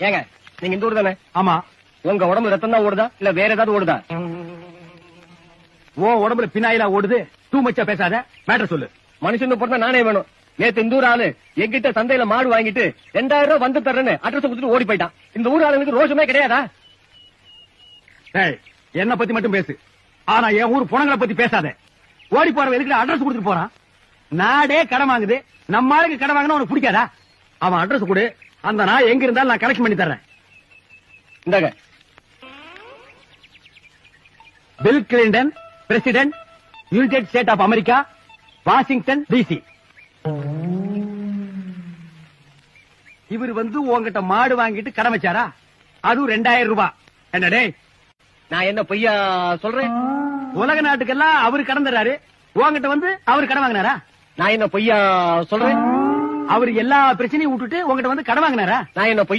ஏங்க நீங்க இந்த ஊர் தானே? ஆமா. உங்க உடம்புல ரத்தம் தான் ஓடுதா இல்ல வேற ஏதாவது ஓடுதா? ஓ உடம்புல பின்னாயிலா ஓடுது. டூ மச்சா பேசாத, மேட்டர் சொல்லு. மனுஷன் பிறந்தா நானே வேணும். நேத்து இந்த ஊர் ஆளு எங்கிட்ட சந்தையில மாடு வாங்கிட்டு 2000 ரூபாய் வந்து தர்றேன்னு அட்ரஸ் கொடுத்துட்டு ஓடி போயிட்டான். இந்த ஊர் ஆளுங்களுக்கு ரோஷமே கிடையாதா? ஏய், என்ன பத்தி மட்டும் பேசு, ஆனா என் ஊர் புணங்களை பத்தி பேசாத. ஓடி போறவன் எதுக்கு அட்ரஸ் கொடுத்துட்டு போறான்? நாடே கடன் வாங்குது, நம்ம ஆளுக்கு கடன் வாங்கினா உனக்கு பிடிக்காதா? அவன் அட்ரஸ் கொடு, அந்த நாய் எங்க இருந்தாலும் நான் கலெக்ஷன் பண்ணி தர்றேன். இந்தாங்க. Bill Clinton, President, United State of America, Washington DC. இவர் உங்ககிட்ட மாடு வாங்கிட்டு கடன் வச்சாரா? அதுவும் 2000 ரூபாய். என்னடே நான் என்ன பொய்யா சொல்றேன்? உலக நாட்டுக்கெல்லாம் அவரு கடன் தர்றாரு, உங்ககிட்ட அவரு கடன் வாங்கினாரா? நான் என்ன பொய்யா சொல்றேன்? அவரு எல்லா பிரச்சனையும் விட்டுட்டு உங்ககிட்ட கடன் வாங்கினாரா? நான் என்ன பொய்யா